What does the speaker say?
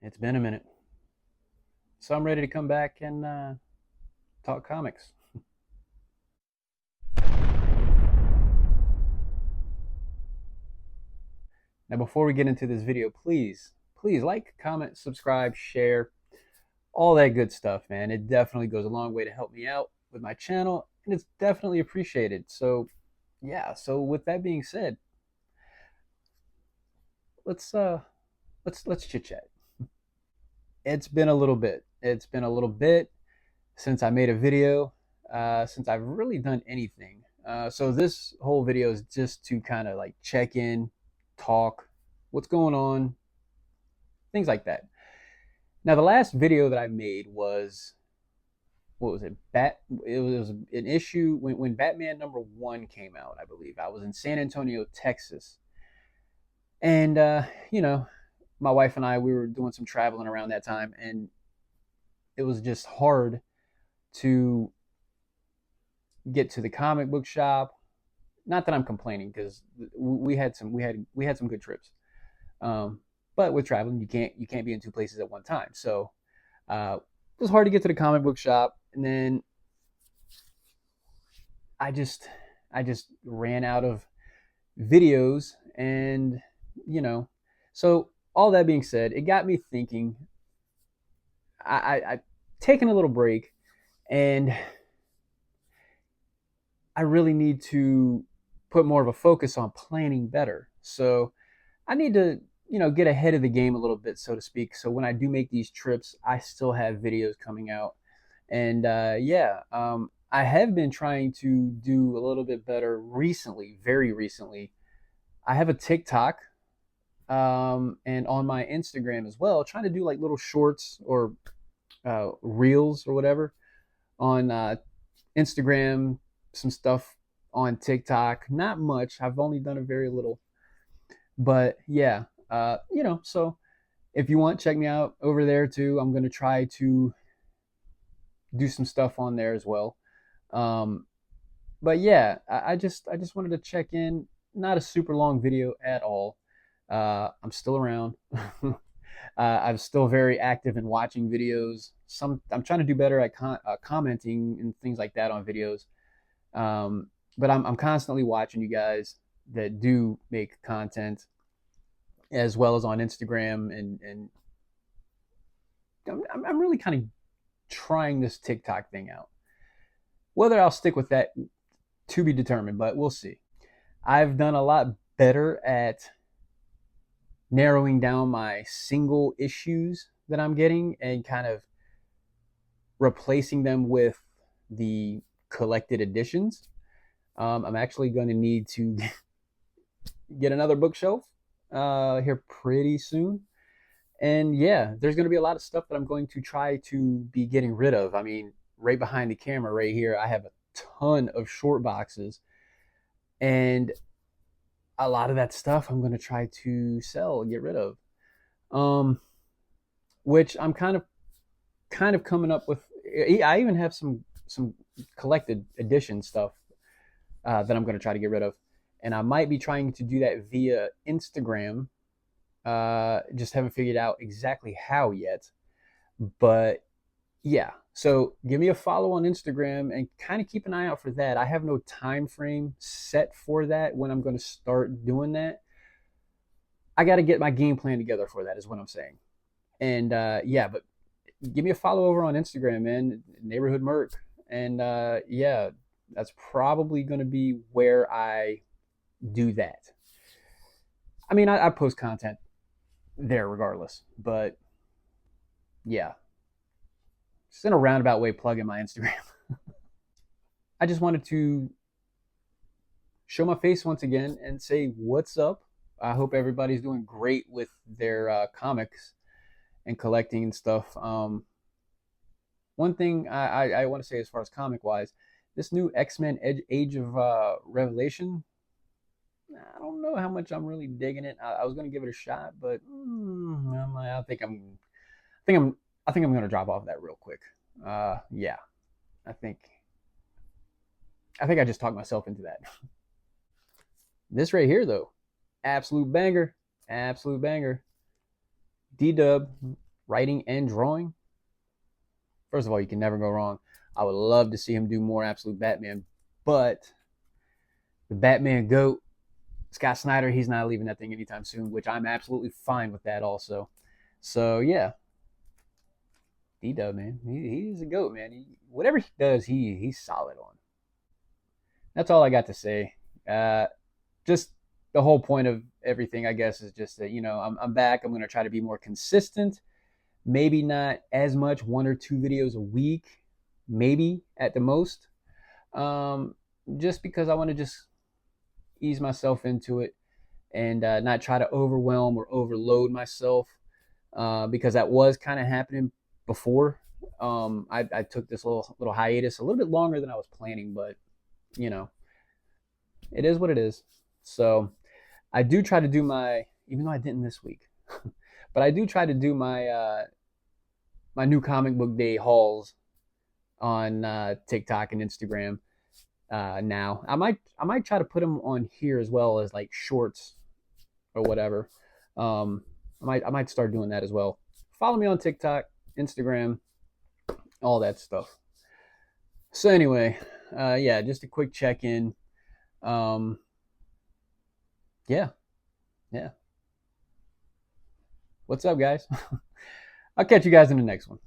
It's been a minute. So I'm ready to come back and talk comics. Now, before we get into this video, please like, comment, subscribe, share, all that good stuff, man. It definitely goes a long way to help me out with my channel, and it's definitely appreciated. So, yeah. So with that being said, let's uh let's chit chat. It's been a little bit. It's been a little bit since I made a video, since I've really done anything. So this whole video is just to kind of like check in, talk, what's going on, things like that. Now, the last video that I made was, what was it? It was an issue when Batman #1 came out. I believe I was in San Antonio, Texas, and you know, my wife and I, we were doing some traveling around that time, and it was just hard to get to the comic book shop. Not that I'm complaining, because we had some good trips. But with traveling, you can't be in two places at one time. So it was hard to get to the comic book shop, and then I just I just ran out of videos, and you know, so all that being said, it got me thinking. I taken a little break, and I really need to put more of a focus on planning better. So I need to, get ahead of the game a little bit, so to speak. So when I do make these trips, I still have videos coming out. And yeah, I have been trying to do a little bit better recently, very recently. I have a TikTok, and on my Instagram as well, trying to do like little shorts or reels or whatever on Instagram, some stuff on TikTok. Not much. I've only done a very little, but yeah, so if you want, check me out over there too. I'm gonna try to do some stuff on there as well. Um, but yeah, I just wanted to check in. Not a super long video at all. I'm still around. I'm still very active in watching videos. I'm trying to do better at commenting and things like that on videos. But I'm constantly watching you guys that do make content, as well as on Instagram, and I'm really kind of trying this TikTok thing out. Whether I'll stick with that, to be determined, but we'll see. I've done a lot better at narrowing down my single issues that I'm getting and kind of replacing them with the collected editions. I'm actually going to need to get another bookshelf here pretty soon. And yeah, there's going to be a lot of stuff that I'm going to try to be getting rid of. I mean, right behind the camera, right here, I have a ton of short boxes, and a lot of that stuff I'm going to try to sell and get rid of. Um, which I'm kind of coming up with. I even have some collected edition stuff that I'm going to try to get rid of, and I might be trying to do that via Instagram. Just haven't figured out exactly how yet, but yeah. So give me a follow on Instagram and kind of keep an eye out for that. I have no time frame set for that when I'm going to start doing that. I got to get my game plan together for that, is what I'm saying. And yeah, but give me a follow over on Instagram, man. Neighborhood Merc, and yeah, that's probably going to be where I do that. I mean, I post content there regardless, but yeah, just in a roundabout way, plug in my Instagram. I just wanted to show my face once again and say what's up. I hope everybody's doing great with their comics and collecting and stuff. One thing I want to say, as far as comic wise, this new X-Men Age of Revelation, I don't know how much I'm really digging it. I was going to give it a shot, but think I'm I think I'm going to drop off that real quick. Yeah, I think I just talked myself into that. This right here, though, absolute banger, absolute banger. D Dub, writing and drawing. First of all, you can never go wrong. I would love to see him do more Absolute Batman, but the Batman GOAT, Scott Snyder, he's not leaving that thing anytime soon, which I'm absolutely fine with that also. So yeah, D-Dub, man, he's a GOAT, man. Whatever he does, he's solid on. That's all I got to say. Just the whole point of everything, I guess, is just that I'm back. I'm gonna try to be more consistent. Maybe not as much, 1 or 2 videos a week, maybe at the most. Just because I want to just ease myself into it and not try to overwhelm or overload myself, because that was kind of happening before. I took this little hiatus, a little bit longer than I was planning, but you know, it is what it is. So I do try to do even though I didn't this week, but I do try to do my new comic book day hauls on TikTok and Instagram. Now I might try to put them on here as well as like shorts or whatever. I might start doing that as well. Follow me on TikTok, Instagram, all that stuff. So anyway, yeah, just a quick check in. Um, yeah, yeah. What's up, guys? I'll catch you guys in the next one.